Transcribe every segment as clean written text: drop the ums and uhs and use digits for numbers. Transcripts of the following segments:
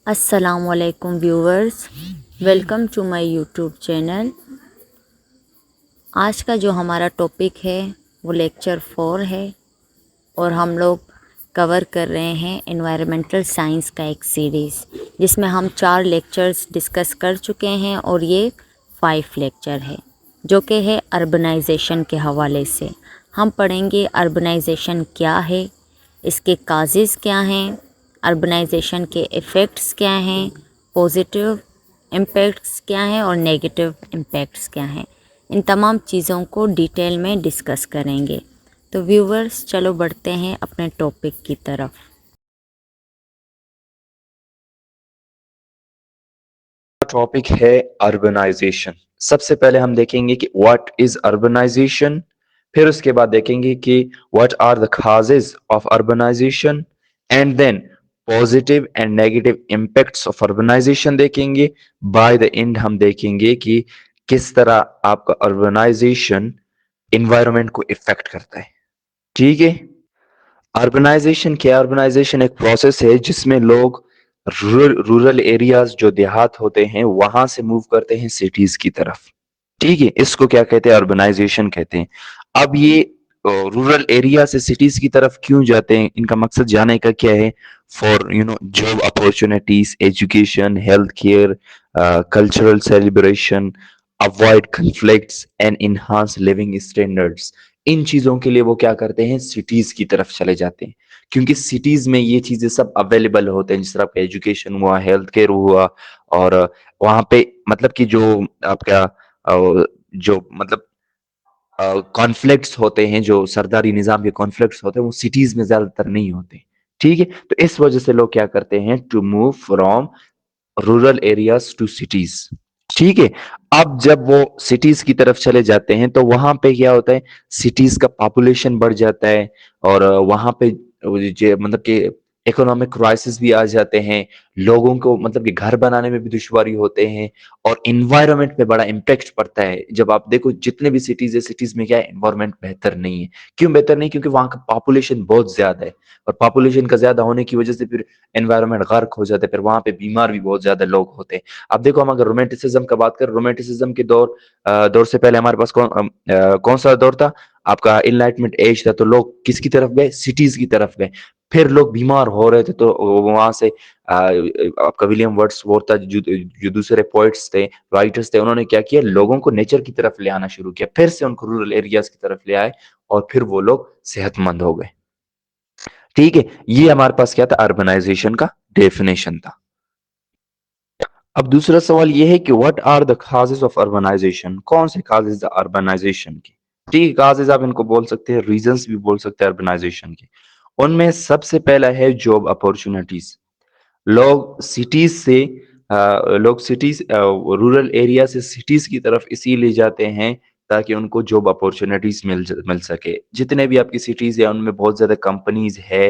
अस्सलामुअलैकुम viewers, welcome to my YouTube channel. आज का जो हमारा टॉपिक है वो लेक्चर 4 है और हम लोग कवर कर रहे हैं एनवायरमेंटल साइंस का एक सीरीज़, जिसमें हम 4 लेक्चर्स डिस्कस कर चुके हैं और ये 5 लेक्चर है जो कि है अर्बनाइजेशन के हवाले से। हम पढ़ेंगे अर्बनाइजेशन क्या है, इसके काजेज़ क्या हैं, अर्बनाइजेशन के इफ़ेक्ट्स क्या हैं, पॉजिटिव इम्पैक्ट्स क्या हैं और नेगेटिव इम्पैक्ट्स क्या हैं। इन तमाम चीज़ों को डिटेल में डिस्कस करेंगे। तो व्यूवर्स, चलो बढ़ते हैं अपने टॉपिक की तरफ। टॉपिक है अर्बनाइजेशन। सबसे पहले हम देखेंगे कि व्हाट इज अर्बनाइजेशन, फिर उसके बाद देखेंगे कि what are the causes of urbanisation, and then positive and negative impacts of urbanisation देखेंगे। बाय द एंड हम देखेंगे कि किस तरह आपका अर्बनाइजेशन इन्वायरमेंट को इफेक्ट करता है। ठीक है। अर्बनाइजेशन क्या? अर्बनाइजेशन एक प्रोसेस है जिसमें लोग रूरल एरियाज जो देहात होते हैं वहां से मूव करते हैं सिटीज की तरफ। ठीक है, इसको क्या कहते हैं? अर्बनाइजेशन कहते हैं। अब ये रूरल एरिया से सिटीज की तरफ क्यों जाते हैं, इनका मकसद जाने का क्या है? For job opportunities, education, health care, cultural celebration, avoid conflicts and enhance living standards. इन चीजों के लिए वो क्या करते हैं? सिटीज की तरफ चले जाते हैं, क्योंकि सिटीज में ये चीजें सब अवेलेबल होते हैं, जिस तरह आपका एजुकेशन हुआ, हेल्थ केयर हुआ, और वहां पे मतलब कि जो आपका जो मतलब कॉन्फ्लिक्ट्स होते हैं, जो सरदारी निजाम के कॉन्फ्लिक्ट्स होते हैं, वो सिटीज में ज्यादातर नहीं होते। ठीक है, तो इस वजह से लोग क्या करते हैं? To move from rural areas to cities. ठीक है। अब जब वो सिटीज की तरफ चले जाते हैं तो वहां पे क्या होता है? सिटीज का पॉपुलेशन बढ़ जाता है, और वहां पे मतलब कि इकोनॉमिक क्राइसिस भी आ जाते हैं। लोगों को मतलब कि घर बनाने में भी दुश्वारी होते हैं, और इन्वायरमेंट पे बड़ा इम्पैक्ट पड़ता है। जब आप देखो जितने भी सिटीज है, सिटीज में क्या है? इन्वायरमेंट बेहतर नहीं है। क्यों बेहतर नहीं? क्योंकि वहां का पॉपुलेशन बहुत ज्यादा है, और पॉपुलेशन का ज्यादा होने की वजह से फिर एनवायरनमेंट गर्क हो जाता है, फिर वहां पे बीमार भी बहुत ज्यादा लोग होते हैं। अब देखो, हम अगर रोमांटिसिज्म का बात करें, रोमांटिसिज्म के दौर से पहले हमारे पास कौन सा दौर था? आपका इनलाइटमेंट एज था। तो लोग किसकी तरफ गए? सिटीज की तरफ गए। फिर लोग बीमार हो रहे थे, तो वहां से आपका विलियम वर्ड्सवर्थ था, जो दूसरे पोइट्स थे, राइटर्स थे, उन्होंने क्या किया? लोगों को नेचर की तरफ ले आना शुरू किया, फिर से उनको रूरल एरियाज की तरफ ले आए, और फिर वो लोग सेहतमंद हो गए। ठीक है, ये हमारे पास क्या था? अर्बनाइजेशन का डेफिनेशन था। अब दूसरा सवाल ये है कि what are the causes of urbanisation? कौन से काजेज अर्बनाइजेशन के? ठीक है, काजेज आप इनको बोल सकते हैं, रीजंस भी बोल सकते हैं अर्बनाइजेशन के। उनमें सबसे पहला है जॉब अपॉर्चुनिटीज। लोग सिटीज से लोग सिटीज रूरल एरिया से सिटीज की तरफ इसीलिए जाते हैं ताकि उनको जॉब अपॉर्चुनिटीज मिल सके। जितने भी आपकी सिटीज है उनमें बहुत ज्यादा कंपनीज है,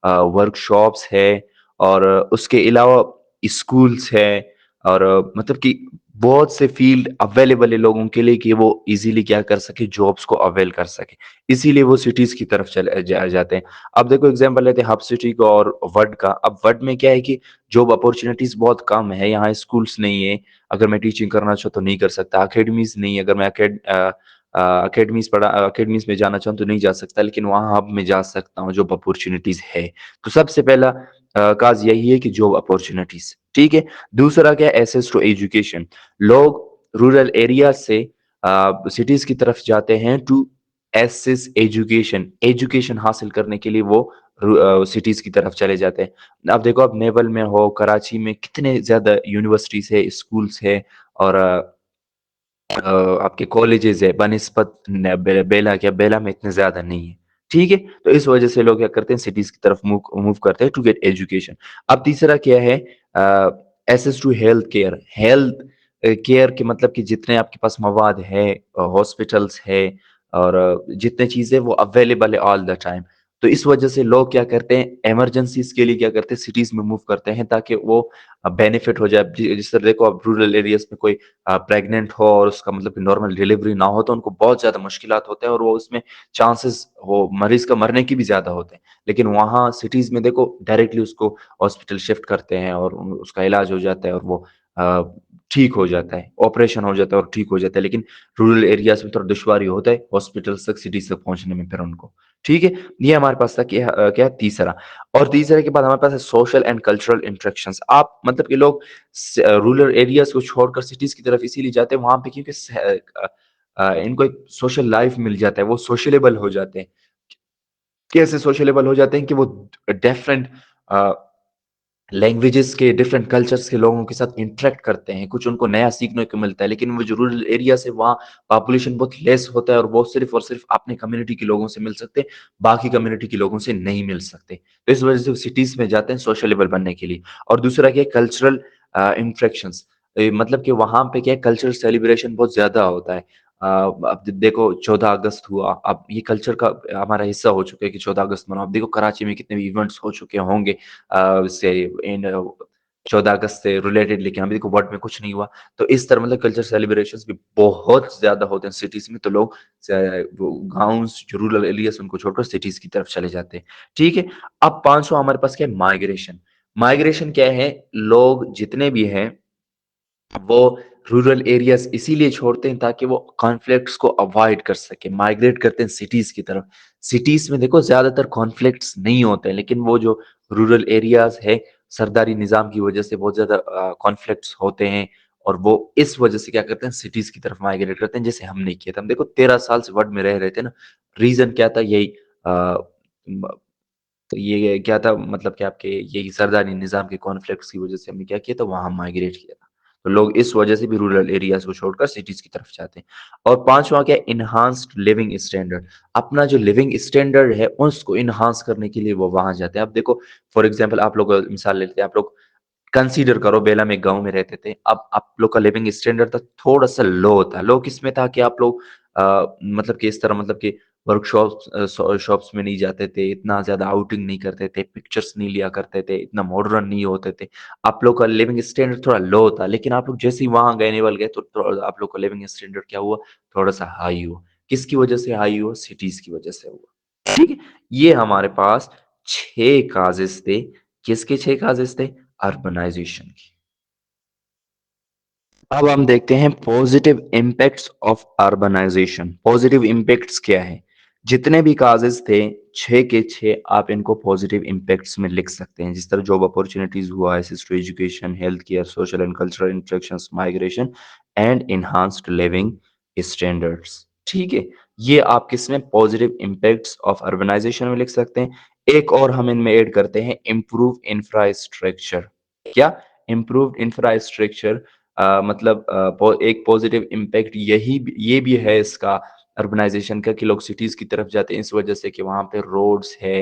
वर्कशॉप्स है, और उसके अलावा स्कूल्स है, और मतलब कि बहुत से फील्ड अवेलेबल है लोगों के लिए कि वो इजीली क्या कर सके? जॉब्स को अवेल कर सके। इसीलिए वो सिटीज की तरफ चले जाते हैं। अब देखो, एग्जांपल लेते हैं हब सिटी का और वड का। अब वड में क्या है कि जॉब अपॉर्चुनिटीज बहुत कम है, यहाँ स्कूल्स नहीं है। अगर मैं टीचिंग करना चाहूँ तो नहीं कर सकता, अकेडमीज नहीं है। अगर मैं अकेडमीज में जाना चाहूँ तो नहीं जा सकता, लेकिन वहाँ हब में जा सकता हूँ, जॉब अपॉर्चुनिटीज है। तो सबसे पहला काज यही है कि जॉब अपॉर्चुनिटीज। ठीक है। दूसरा क्या? Access to education. लोग रूरल एरिया से सिटीज की तरफ जाते हैं टू एसेस एजुकेशन। एजुकेशन हासिल करने के लिए वो सिटीज की तरफ चले जाते हैं। अब देखो, आप नेवल में हो, कराची में कितने ज्यादा यूनिवर्सिटीज है, स्कूल्स है, और आपके कॉलेजेस है बनिस्बत बेला, क्या बेला में इतने ज्यादा नहीं है। ठीक है, तो इस वजह से लोग क्या करते हैं? सिटीज की तरफ मूव करते हैं टू गेट एजुकेशन। अब तीसरा क्या है? Access to health care. Health care के मतलब कि जितने आपके पास मवाद है, हॉस्पिटल्स है, और जितने चीजें वो अवेलेबल है ऑल द टाइम, तो इस वजह से लोग क्या करते हैं इमरजेंसीज़ के लिए क्या करते हैं सिटीज़ में मूव करते हैं ताकि वो बेनिफिट हो जाए। जिस तरह देखो आप रूरल एरियाज़ में कोई प्रेग्नेंट हो और उसका मतलब कि नॉर्मल डिलीवरी ना हो तो उनको बहुत ज़्यादा मुश्किलात होते हैं और वो उसमें चांसेस वो मरीज़ का मरने की भी ज़्यादा होते हैं। लेकिन वहाँ सिटीज़ में देखो डायरेक्टली उसको हॉस्पिटल शिफ्ट करते हैं और उसका इलाज हो जाता है और वो अ, ठीक हो जाता है, ऑपरेशन हो जाता है और ठीक हो जाता है। लेकिन रूरल एरियाज़ में थोड़ा दुश्वारी होता है हॉस्पिटल्स तक, सिटीज़ तक पहुँचने में फिर उनको। ठीक है? ये हमारे पास था कि क्या तीसरा। और तीसरे के बाद हमारे पास है सोशल एंड कल्चरल इंटरेक्शंस। आप मतलब कि लोग रूरल एरियाज़ को छोड़कर सिटीज़ की तरफ इसीलिए जाते हैं वहाँ पे क्योंकि इनको एक सोशल लाइफ़ मिल जाता है, वो सोशलेबल हो जाते हैं। कैसे सोशलेबल हो जाते हैं कि वो डिफरेंट अ, लैंग्वेजेस के, डिफरेंट कल्चर्स के लोगों के साथ इंटरैक्ट करते हैं, कुछ उनको नया सीखने को मिलता है। लेकिन वो जो रूरल एरियाज़ है वहाँ पॉपुलेशन बहुत लेस होता है और वो सिर्फ़ और सिर्फ़ अपने कम्युनिटी के लोगों से मिल सकते हैं, बाकी कम्युनिटी के लोगों से नहीं मिल सकते। तो इस वज़ह से वो सिटीज़ में जाते हैं सोशलेबल बनने के लिए। और दूसरा क्या है कल्चरल इंटरेक्शंस मतलब कि वहाँ पे क्या है कल्चरल सेलिब्रेशन बहुत ज़्यादा होता है। अब देखो 14 अगस्त हुआ, अब ये कल्चर का हमारा हिस्सा हो चुका है कि 14 अगस्त मनाओ। अब देखो कराची में कितने इवेंट्स हो चुके होंगे से इन 14 अगस्त से रिलेटेड लेकिन अभी देखो वर्ल्ड में कुछ नहीं हुआ। तो इस तरह मतलब कल्चर सेलिब्रेशंस भी बहुत ज़्यादा होते हैं सिटीज़ में तो लोग वो गाँव जो रूरल एरियाज़ उनको छोड़कर सिटीज़ की तरफ चले जाते हैं। ठीक है? अब 5वाँ हमारे पास क्या है माइग्रेशन। माइग्रेशन क्या है? लोग जितने भी हैं वो रूरल एरियाज़ इसीलिए छोड़ते हैं ताकि वो कॉन्फ्लिक्ट्स को अवॉइड कर सकें, माइग्रेट करते हैं सिटीज़ की तरफ। सिटीज़ में देखो ज़्यादातर कॉन्फ्लिक्ट्स नहीं होते हैं, लेकिन वो जो रूरल एरियाज़ है, सरदारी निज़ाम की वजह से बहुत ज़्यादा कॉन्फ्लिक्ट्स होते हैं और वो इस वजह से क्या करते हैं सिटीज़ की तरफ माइग्रेट करते हैं, जैसे हमने किया था। हम देखो 13 साल से वर्ल्ड में रह रहे थे ना, रीज़न क्या था यही म तो ये क्या था मतलब कि आपके यही सरदारी निज़ाम के कॉन्फ्लिक्ट्स की वज़ह से हमने क्या किया था वहाँ माइग्रेट किया था। तो लोग इस वज़ह से भी रूरल एरियाज़ को छोड़कर सिटीज़ की तरफ जाते हैं। और 5वां क्या है एनहांस्ड लिविंग स्टैंडर्ड। अपना जो लिविंग स्टैंडर्ड है उसको एनहांस करने के लिए वो वहाँ जाते हैं। अब देखो फॉर एग्ज़ाम्पल आप लोग मिसाल लेते हैं, आप लोग कंसीडर करो बेला में गाँव में रहते थे। अब आप लोग का लिविंग स्टैंडर्ड था थोड़ा-सा लो था। लो किसमें था कि आप लोग मतलब कि इस तरह मतलब कि वर्कशॉप्स शॉप्स में नहीं जाते थे, इतना ज़्यादा आउटिंग नहीं करते थे, पिक्चर्स नहीं लिया करते थे, इतना मॉडर्न नहीं होते थे। आप लोग का लिविंग स्टैंडर्ड थोड़ा लो था, लेकिन आप लोग जैसे ही वहाँ गए नेवल गए तो आप लोग का लिविंग स्टैंडर्ड क्या हुआ? थोड़ा-सा हाई हुआ। किसकी वजह से हाई हुआ? सिटीज़ की वजह से हुआ। ठीक है? ये हमारे पास 6 कॉजेज़ थे। किसके 6 कॉजेज़ थे? अर्बनाइज़ेशन की। अब हम देखते हैं positive impacts of urbanisation. Positive impacts क्या है? जितने भी कॉजेज़ थे 6 के 6 आप इनको पॉजिटिव इम्पैक्ट्स में लिख सकते हैं। जिस तरह जॉब अपॉर्च्युनिटीज़ हुआ, access to education, health care, social and cultural interactions, migration and enhanced living standards. ठीक है? ये आप किसमें पॉजिटिव इम्पैक्ट्स ऑफ अर्बनाइजेशन में लिख सकते हैं। एक और हम इनमें ऐड करते हैं इम्प्रूव इंफ्रास्ट्रक्चर। क्या? इम्प्रूव्ड इंफ्रास्ट्रक्चर मतलब एक पॉजिटिव इम्पैक्ट ये भी है इसका अर्बनाइजेशन का कि लोग सिटीज़ की तरफ जाते हैं इस वजह से कि वहाँ पे रोड्स है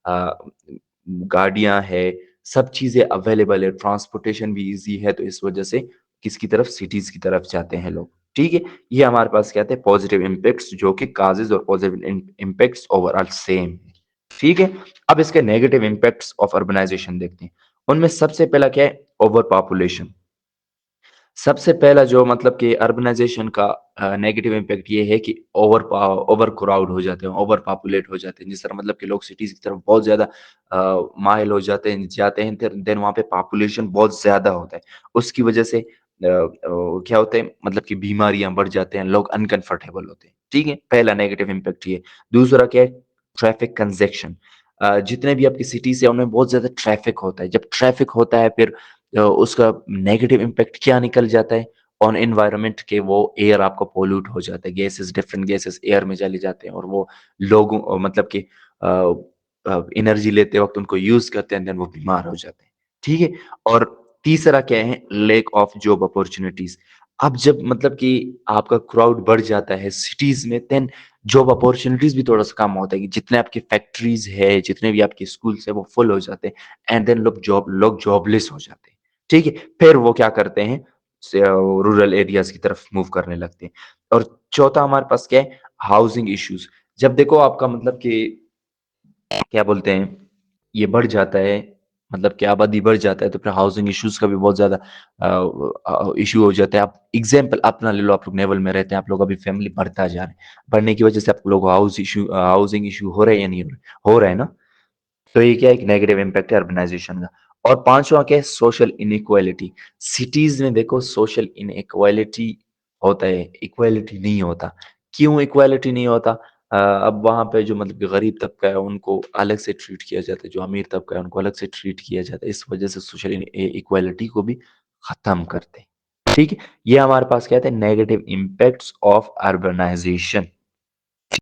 अ, गाड़ियाँ है, सब चीज़ें अवेलेबल है, ट्रांसपोर्टेशन भी ईज़ी है तो इस वजह से किसकी तरफ सिटीज़ की तरफ जाते हैं लोग, ठीक है? ये हमारे पास क्या थे पॉजिटिव इम्पैक्ट्स जो कि कॉजेज़ और पॉजिटिव इम्पैक्ट्स ओवरऑल सेम है, ठीक है? अब इसके नेगेटिव इम्पैक्ट्स ऑफ अर्बनाइजेशन देखते हैं। उनमें सबसे पहला क्या है? Over population. सबसे पहला जो मतलब कि अर्बनाइज़ेशन का नेगेटिव इम्पैक्ट ये है कि ओवर क्राउड हो जाते हैं, ओवर पॉपुलेट हो जाते हैं। जिस तरह मतलब कि लोग सिटीज़ की तरफ बहुत ज़्यादा माइल हो जाते हैं देन वहाँ पे पॉपुलेशन बहुत ज़्यादा होता है। उसकी वजह से क्या होता है मतलब कि बीमारियाँ बढ़ जाते हैं, लोग अनकंफर्टेबल होते हैं। ठीक है? पहला नेगेटिव इम्पैक्ट ये। दूसरा क्या है? ट्रैफिक कंजेशन जितने भी आपकी सिटीज़ है उनमें बहुत ज़्यादा ट्रैफिक होता है। जब ट्रैफिक होता है फिर उसका नेगेटिव इम्पैक्ट क्या निकल जाता है ऑन एनवायरनमेंट के वो एयर आपका पॉल्यूट हो जाता है गैसेस डिफरेंट गैसेस एयर में चले जाते हैं और वो लोगों मतलब कि एनर्जी लेते वक्त उनको यूज करते हैं देन वो बीमार हो जाते हैं ठीक है और तीसरा क्या है लैक ऑफ जॉब अपॉर्चुनिटीज अब जब मतलब कि आपका क्राउड बढ़ जाता है सिटीज में देन जॉब अपॉर्चुनिटीज भी थोड़ा सा कम होता है कि जितने आपकी फैक्ट्रीज है जितने भी आपके स्कूल्स है वो फुल हो जाते हैं एंड देन लोग जॉबलेस हो जाते हैं ठीक है? फिर वो क्या करते हैं रूरल एरियाज़ की तरफ मूव करने लगते हैं। और चौथा हमारे पास क्या है? Housing issues. जब देखो आपका मतलब कि क्या बोलते हैं, ये बढ़ जाता है, मतलब कि आबादी बढ़ जाता है तो फिर हाउसिंग इश्यूज़ का भी बहुत ज़्यादा इश्यू हो जाता है। आप एग्ज़ाम्पल अपना ले लो, आप लोग नेवल में रहते हैं, आप लोग अभी फैमिली बढ़ता जा रहे हैं। बढ़ने की वजह से आप लोग हाउसिंग इश्यू हो रहा है या नहीं हो रहा है? हो रहा है ना? तो ये क्या है, एक नेगेटिव इम्पैक्ट है अर्बनाइजेशन का। और पांचवा क्या है, सोशल इनइक्वालिटी। सिटीज में देखो सोशल इनइक्वालिटी होता है, इक्वालिटी नहीं होता। क्यों इक्वालिटी नहीं होता? अब वहां पे जो मतलब कि गरीब तबका है उनको अलग से ट्रीट किया जाता है, जो अमीर तबका है उनको अलग से ट्रीट किया जाता है। इस वजह से सोशल इक्वालिटी को भी खत्म करते हैं। ठीक है, ये हमारे पास क्या है, नेगेटिव इम्पैक्ट्स ऑफ अर्बनाइजेशन।